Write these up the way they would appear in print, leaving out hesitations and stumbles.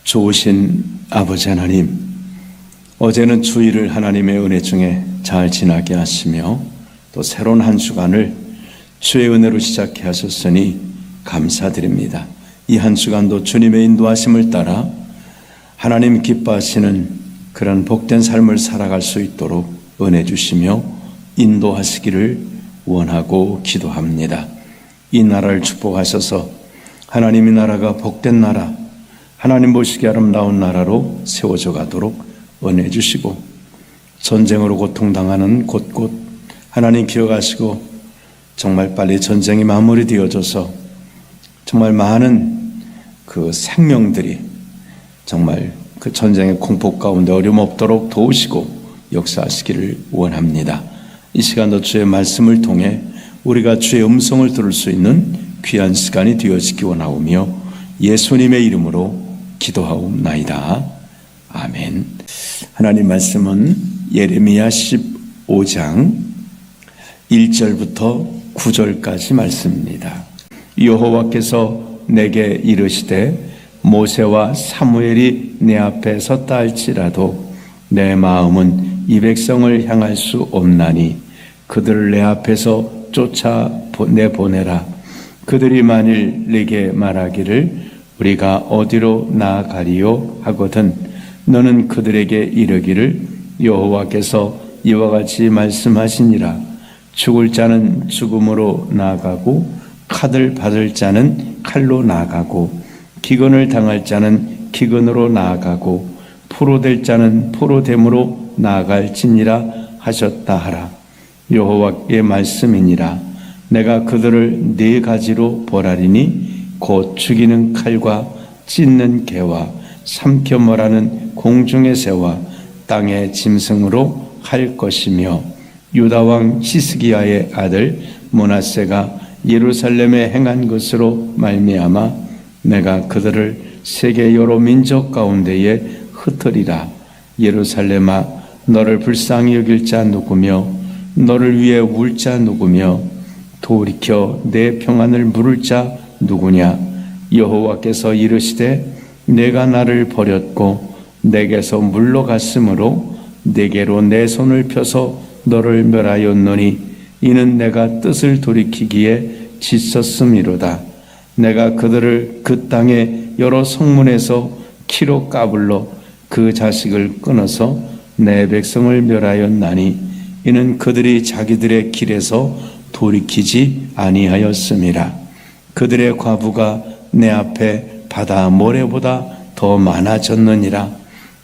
좋으신 아버지 하나님, 어제는 주일을 하나님의 은혜 중에 잘 지나게 하시며 또 새로운 한 주간을 주의 은혜로 시작해 하셨으니 감사드립니다. 이 한 주간도 주님의 인도하심을 따라 하나님 기뻐하시는 그런 복된 삶을 살아갈 수 있도록 은혜 주시며 인도하시기를 원하고 기도합니다. 이 나라를 축복하셔서 하나님의 나라가 복된 나라, 하나님 보시기에 아름다운 나라로 세워져 가도록 은혜 주시고, 전쟁으로 고통당하는 곳곳 하나님 기억하시고 정말 빨리 전쟁이 마무리되어져서 정말 많은 그 생명들이 정말 그 전쟁의 공포 가운데 어려움 없도록 도우시고 역사하시기를 원합니다. 이 시간도 주의 말씀을 통해 우리가 주의 음성을 들을 수 있는 귀한 시간이 되어지기 원하오며 예수님의 이름으로 기도하옵나이다. 아멘. 하나님 말씀은 예레미야 15장 1절부터 9절까지 말씀입니다. 여호와께서 내게 이르시되 모세와 사무엘이 내 앞에 섰다 할지라도 내 마음은 이 백성을 향할 수 없나니 그들을 내 앞에서 쫓아 내보내라. 그들이 만일 내게 말하기를 우리가 어디로 나아가리요 하거든 너는 그들에게 이르기를 여호와께서 이와 같이 말씀하시니라. 죽을 자는 죽음으로 나아가고 칼을 받을 자는 칼로 나아가고 기근을 당할 자는 기근으로 나아가고 포로될 자는 포로됨으로 나아갈지니라 하셨다 하라. 여호와의 말씀이니라. 내가 그들을 네 가지로 벌하리니 곧 죽이는 칼과 찢는 개와 삼켜 몰아는 공중의 새와 땅의 짐승으로 할 것이며 유다 왕 히스기야의 아들 므낫세가 예루살렘에 행한 것으로 말미암아 내가 그들을 세계 여러 민족 가운데에 흩으리라. 예루살렘아, 너를 불쌍히 여길 자 누구며 너를 위해 울 자 누구며 돌이켜 내 평안을 물을 자 누구냐. 여호와께서 이르시되 내가 나를 버렸고 내게서 물러갔으므로 내게로 내 손을 펴서 너를 멸하였노니 이는 내가 뜻을 돌이키기에 지쳤음이로다. 내가 그들을 그 땅의 여러 성문에서 키로 까불러 그 자식을 끊어서 내 백성을 멸하였나니 이는 그들이 자기들의 길에서 돌이키지 아니하였음이라. 그들의 과부가 내 앞에 바다 모래보다 더 많아졌느니라.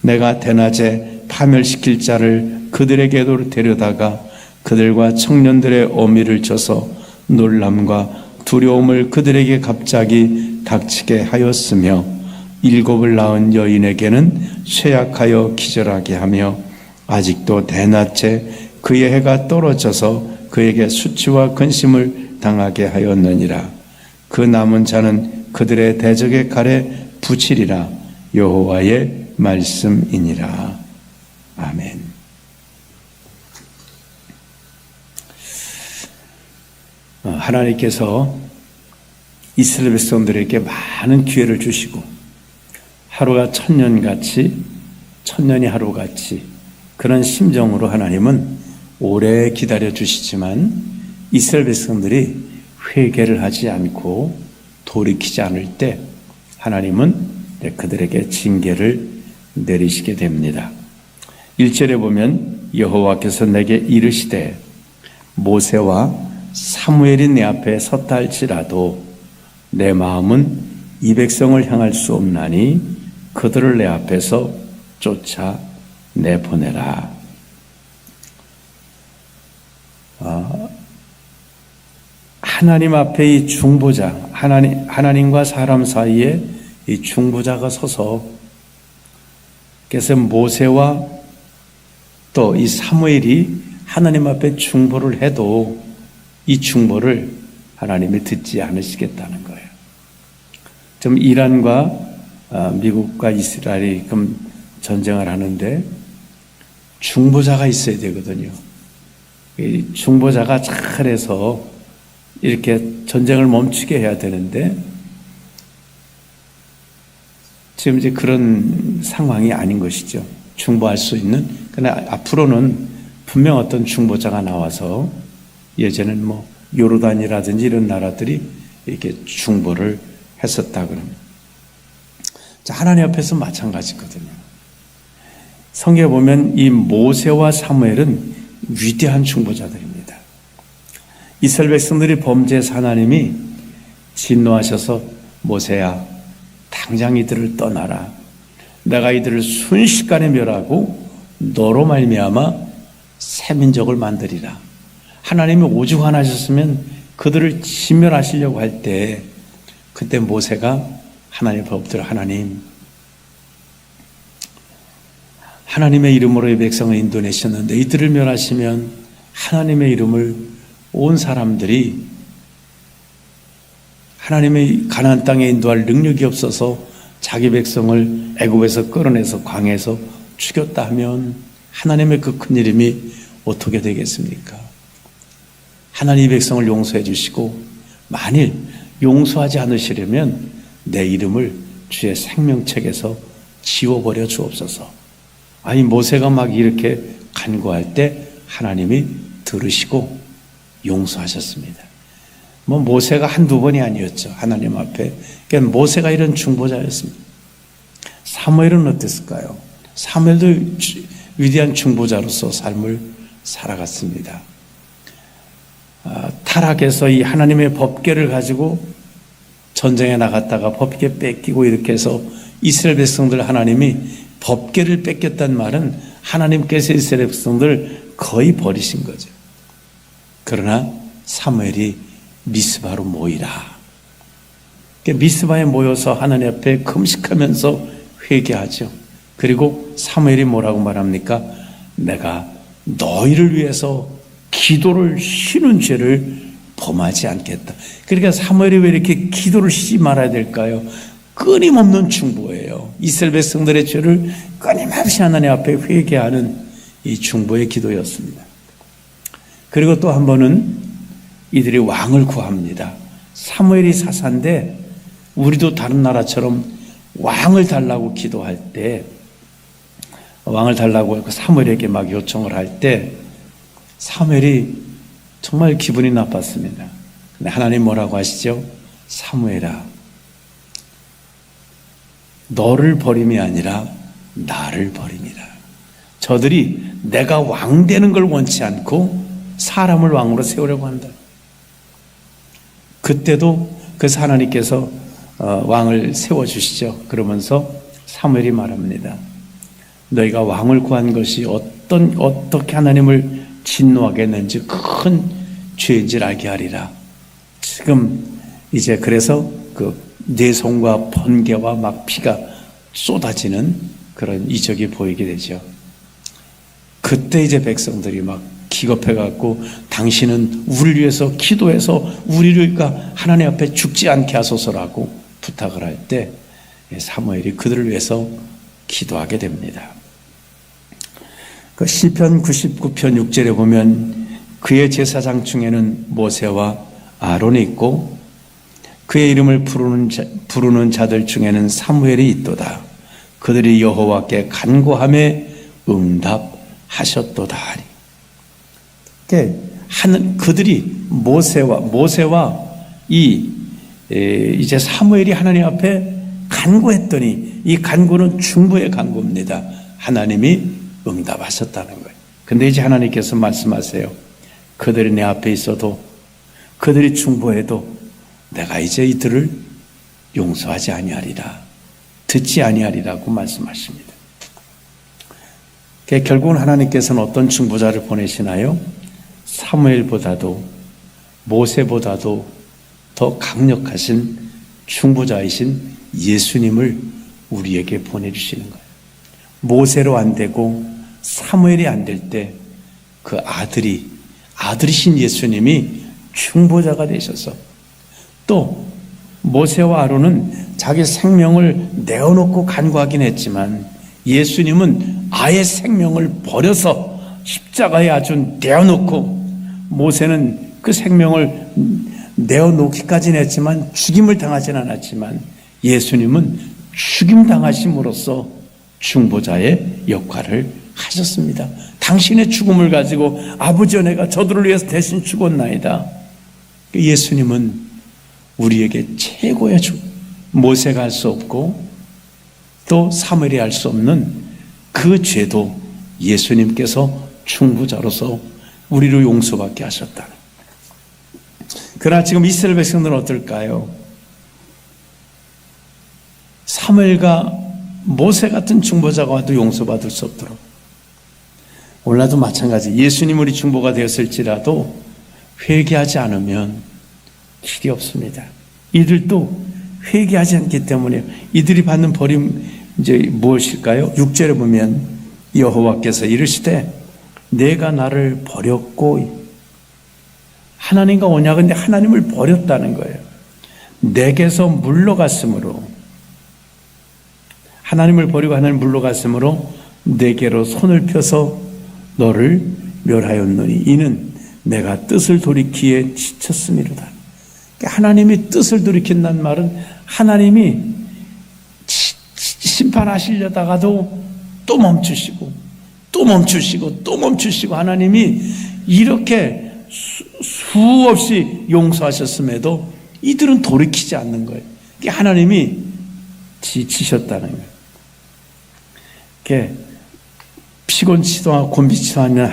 내가 대낮에 파멸시킬 자를 그들에게로 데려다가 그들과 청년들의 어미를 쳐서 놀람과 두려움을 그들에게 갑자기 닥치게 하였으며 일곱을 낳은 여인에게는 쇠약하여 기절하게 하며 아직도 대낮에 그의 해가 떨어져서 그에게 수치와 근심을 당하게 하였느니라. 그 남은 자는 그들의 대적의 칼에 붙이리라. 여호와의 말씀이니라. 아멘. 하나님께서 이스라엘 백성들에게 많은 기회를 주시고 하루가 천년이 하루같이 그런 심정으로 하나님은 오래 기다려 주시지만 이스라엘 백성들이 회개를 하지 않고 돌이키지 않을 때 하나님은 그들에게 징계를 내리시게 됩니다. 1절에 보면 여호와께서 내게 이르시되 모세와 사무엘이 내 앞에 섰다 할지라도 내 마음은 이 백성을 향할 수 없나니 그들을 내 앞에서 쫓아 내보내라. 하나님 앞에 이 중보자, 하나님과 사람 사이에 이 중보자가 서서 그래서 모세와 또 이 사무엘이 하나님 앞에 중보를 해도 이 중보를 하나님이 듣지 않으시겠다는 거예요. 좀 이란과 미국과 이스라엘이 그럼 전쟁을 하는데 중보자가 있어야 되거든요. 이 중보자가 잘해서 이렇게 전쟁을 멈추게 해야 되는데 지금 이제 그런 상황이 아닌 것이죠. 중보할 수 있는. 그러나 앞으로는 분명 어떤 중보자가 나와서 예전엔 뭐 요르단이라든지 이런 나라들이 이렇게 중보를 했었다 그럽니다. 자, 하나님 앞에서 마찬가지거든요. 성경에 보면 이 모세와 사무엘은 위대한 중보자들입니다. 이스라엘 백성들이 범죄해서 하나님이 진노하셔서 모세야, 당장 이들을 떠나라. 내가 이들을 순식간에 멸하고 너로 말미암아 새 민족을 만들이라. 하나님이 오죽 화나셨으면 그들을 진멸하시려고 할 때, 그때 모세가 하나님의 법대로 하나님의 이름으로 이 백성을 인도내셨는데 이들을 멸하시면 하나님의 이름을 온 사람들이 하나님의 가나안 땅에 인도할 능력이 없어서 자기 백성을 애굽에서 끌어내서 광야에서 죽였다 하면 하나님의 그 큰 이름이 어떻게 되겠습니까? 하나님의 백성을 용서해 주시고 만일 용서하지 않으시려면 내 이름을 주의 생명책에서 지워버려 주옵소서. 아니 모세가 막 이렇게 간구할 때 하나님이 들으시고 용서하셨습니다. 뭐 모세가 한두 번이 아니었죠. 하나님 앞에. 그러니까 모세가 이런 중보자였습니다. 사무엘은 어땠을까요? 사무엘도 위대한 중보자로서 삶을 살아갔습니다. 타락해서 이 하나님의 법궤를 가지고 전쟁에 나갔다가 법궤 뺏기고 이렇게 해서 이스라엘 백성들 하나님이 법궤를 뺏겼단 말은 하나님께서 이스라엘 백성들 거의 버리신 거죠. 그러나 사무엘이 미스바로 모이라. 미스바에 모여서 하나님 앞에 금식하면서 회개하죠. 그리고 사무엘이 뭐라고 말합니까? 내가 너희를 위해서 기도를 쉬는 죄를 범하지 않겠다. 그러니까 사무엘이 왜 이렇게 기도를 쉬지 말아야 될까요? 끊임없는 중보예요. 이스라엘 백성들의 죄를 끊임없이 하나님 앞에 회개하는 이 중보의 기도였습니다. 그리고 또 한 번은 이들이 왕을 구합니다. 사무엘이 사사인데 우리도 다른 나라처럼 왕을 달라고 기도할 때, 왕을 달라고 사무엘에게 막 요청을 할 때 사무엘이 정말 기분이 나빴습니다. 근데 하나님 뭐라고 하시죠? 사무엘아, 너를 버림이 아니라 나를 버림이라. 저들이 내가 왕 되는 걸 원치 않고 사람을 왕으로 세우려고 한다. 그때도 그래서 하나님께서 왕을 세워주시죠. 그러면서 사무엘이 말합니다. 너희가 왕을 구한 것이 어떻게 하나님을 진노하게 했는지 큰 죄인지 알게 하리라. 지금 이제 그래서 그 내성과 번개와 막 피가 쏟아지는 그런 이적이 보이게 되죠. 그때 이제 백성들이 막 기겁해갖고 당신은 우리를 위해서 기도해서 우리를 그러니까 하나님 앞에 죽지 않게 하소서라고 부탁을 할 때 사무엘이 그들을 위해서 기도하게 됩니다. 그 시편 99편 6절에 보면 그의 제사장 중에는 모세와 아론이 있고 그의 이름을 부르는 자들 중에는 사무엘이 있도다. 그들이 여호와께 간구함에 응답하셨도다. 그들이 모세와 이제 사무엘이 하나님 앞에 간구했더니 이 간구는 중보의 간구입니다. 하나님이 응답하셨다는 거예요. 근데 이제 하나님께서 말씀하세요. 그들이 내 앞에 있어도 그들이 중보해도 내가 이제 이들을 용서하지 아니하리라. 듣지 아니하리라고 말씀하십니다. 결국은 하나님께서는 어떤 중보자를 보내시나요? 사무엘보다도 모세보다도 더 강력하신 중보자이신 예수님을 우리에게 보내주시는 거예요. 모세로 안 되고 사무엘이 안 될 때 그 아들이신 예수님이 중보자가 되셔서 또 모세와 아론은 자기 생명을 내어놓고 간구하긴 했지만 예수님은 아예 생명을 버려서 십자가에 아주 내어놓고 모세는 그 생명을 내어놓기까지는 했지만 죽임을 당하지는 않았지만 예수님은 죽임당하심으로써 중보자의 역할을 하셨습니다. 당신의 죽음을 가지고 아버지 은혜가 저들을 위해서 대신 죽었나이다. 예수님은 우리에게 최고의 모세가 할 수 없고 또 사무엘이 할 수 없는 그 죄도 예수님께서 중보자로서 우리를 용서받게 하셨다. 그러나 지금 이스라엘 백성들은 어떨까요? 사무엘과 모세 같은 중보자가 와도 용서받을 수 없도록, 오늘날도 마찬가지, 예수님 우리 중보가 되었을지라도 회개하지 않으면 길이 없습니다. 이들도 회개하지 않기 때문에 이들이 받는 벌임 이제 무엇일까요? 6절에 보면 여호와께서 이르시되 내가 나를 버렸고, 하나님과 언약인데 하나님을 버렸다는 거예요. 내게서 물러갔으므로, 하나님을 버리고 하나님을 물러갔으므로 내게로 손을 펴서 너를 멸하였노니 이는 내가 뜻을 돌이키에 지쳤음이로다. 하나님이 뜻을 돌이킨다는 말은 하나님이 심판하시려다가도 또 멈추시고 또 멈추시고 또 멈추시고, 하나님이 이렇게 수없이 용서하셨음에도 이들은 돌이키지 않는 거예요. 하나님이 지치셨다는 거예요. 피곤치도 않고 곤비치도 않는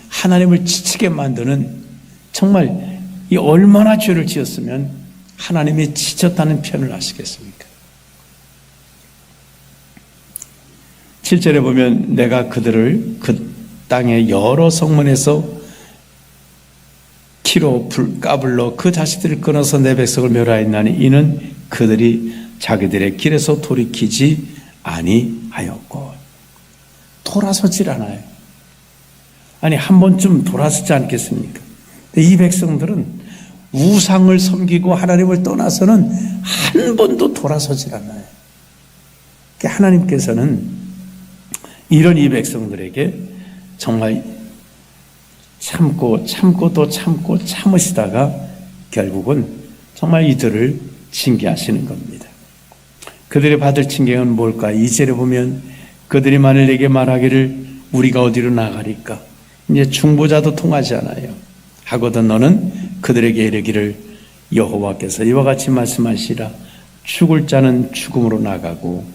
하나님을 지치게 만드는, 정말 이 얼마나 죄를 지었으면 하나님이 지쳤다는 표현을 하시겠습니까? 7절에 보면 내가 그들을 그 땅의 여러 성문에서 키로 까불러 그 자식들을 끊어서 내 백성을 멸하였나니 이는 그들이 자기들의 길에서 돌이키지 아니하였고. 돌아서질 않아요. 아니, 한 번쯤 돌아서지 않겠습니까? 이 백성들은 우상을 섬기고 하나님을 떠나서는 한 번도 돌아서질 않아요. 하나님께서는 이런 이 백성들에게 정말 참고 또 참고 참으시다가 결국은 정말 이들을 징계하시는 겁니다. 그들이 받을 징계는 뭘까? 2절에 보면 그들이 만일 내게 말하기를 우리가 어디로 나가리까? 이제 중보자도 통하지 않아요. 하거든 너는 그들에게 이르기를 여호와께서 이와 같이 말씀하시라. 죽을 자는 죽음으로 나가고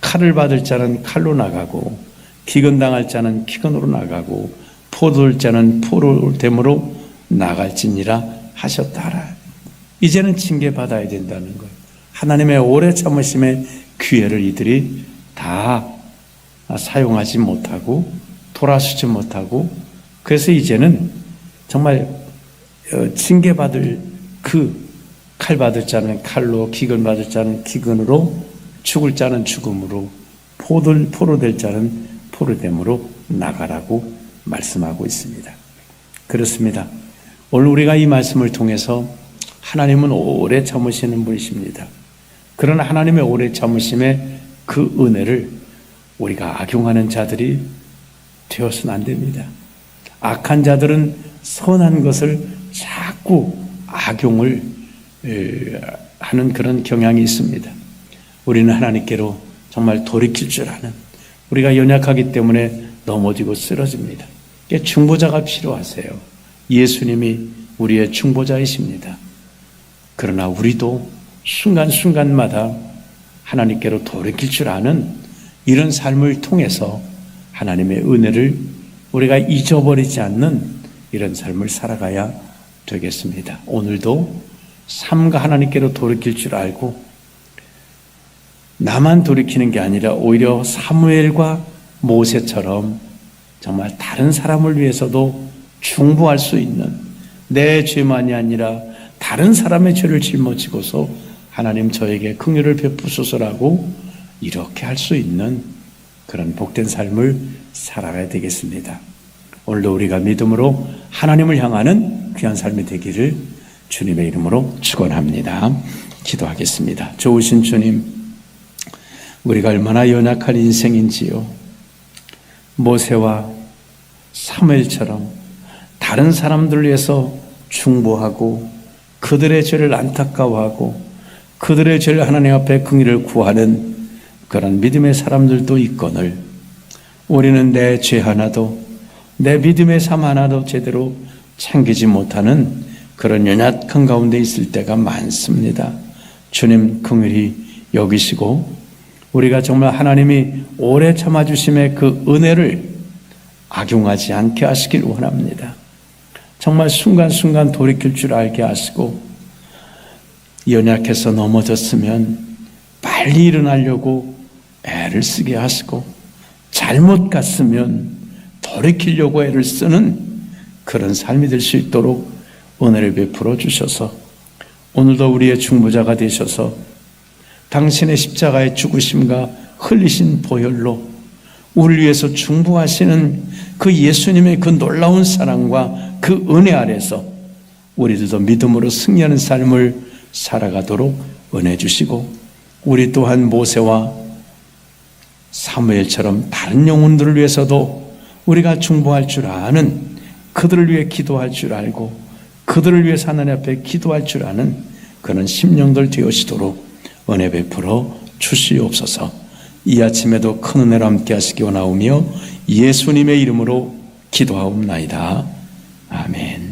칼을 받을 자는 칼로 나가고 기근당할 자는 기근으로 나가고 포도될 자는 포도됨으로 나갈지니라 하셨다라. 이제는 징계받아야 된다는 거예요. 하나님의 오래 참으심의 기회를 이들이 다 사용하지 못하고 돌아서지 못하고, 그래서 이제는 정말 징계받을 그 칼 받을 자는 칼로, 기근 받을 자는 기근으로, 죽을 자는 죽음으로, 포도될 자는 포도됨으로 나가라고 말씀하고 있습니다. 그렇습니다. 오늘 우리가 이 말씀을 통해서 하나님은 오래 참으시는 분이십니다. 그러나 하나님의 오래 참으심의 그 은혜를 우리가 악용하는 자들이 되어서는 안 됩니다. 악한 자들은 선한 것을 자꾸 악용을 하는 그런 경향이 있습니다. 우리는 하나님께로 정말 돌이킬 줄 아는, 우리가 연약하기 때문에 넘어지고 쓰러집니다. 중보자가 필요하세요. 예수님이 우리의 중보자이십니다. 그러나 우리도 순간순간마다 하나님께로 돌이킬 줄 아는 이런 삶을 통해서 하나님의 은혜를 우리가 잊어버리지 않는 이런 삶을 살아가야 되겠습니다. 오늘도 삶과 하나님께로 돌이킬 줄 알고 나만 돌이키는 게 아니라 오히려 사무엘과 모세처럼 정말 다른 사람을 위해서도 중보할 수 있는, 내 죄만이 아니라 다른 사람의 죄를 짊어지고서 하나님 저에게 긍휼을 베푸소서라고 이렇게 할 수 있는 그런 복된 삶을 살아가야 되겠습니다. 오늘도 우리가 믿음으로 하나님을 향하는 귀한 삶이 되기를 주님의 이름으로 축원합니다. 기도하겠습니다. 좋으신 주님, 우리가 얼마나 연약한 인생인지요. 모세와 사무엘처럼 다른 사람들을 위해서 중보하고 그들의 죄를 안타까워하고 그들의 죄를 하나님 앞에 긍휼을 구하는 그런 믿음의 사람들도 있거늘 우리는 내 죄 하나도 내 믿음의 삶 하나도 제대로 챙기지 못하는 그런 연약한 가운데 있을 때가 많습니다. 주님 긍휼히 여기시고 우리가 정말 하나님이 오래 참아주심의 그 은혜를 악용하지 않게 하시길 원합니다. 정말 순간순간 돌이킬 줄 알게 하시고 연약해서 넘어졌으면 빨리 일어나려고 애를 쓰게 하시고 잘못 갔으면 돌이키려고 애를 쓰는 그런 삶이 될 수 있도록 은혜를 베풀어 주셔서 오늘도 우리의 중보자가 되셔서 당신의 십자가의 죽으심과 흘리신 보혈로 우리를 위해서 중보하시는 그 예수님의 그 놀라운 사랑과 그 은혜 아래서 우리들도 믿음으로 승리하는 삶을 살아가도록 은혜 주시고 우리 또한 모세와 사무엘처럼 다른 영혼들을 위해서도 우리가 중보할 줄 아는 그들을 위해 기도할 줄 알고 그들을 위해서 하나님 앞에 기도할 줄 아는 그런 심령들 되어시도록 은혜 베풀어 주시옵소서. 이 아침에도 큰 은혜로 함께 하시기 원하오며 예수님의 이름으로 기도하옵나이다. 아멘.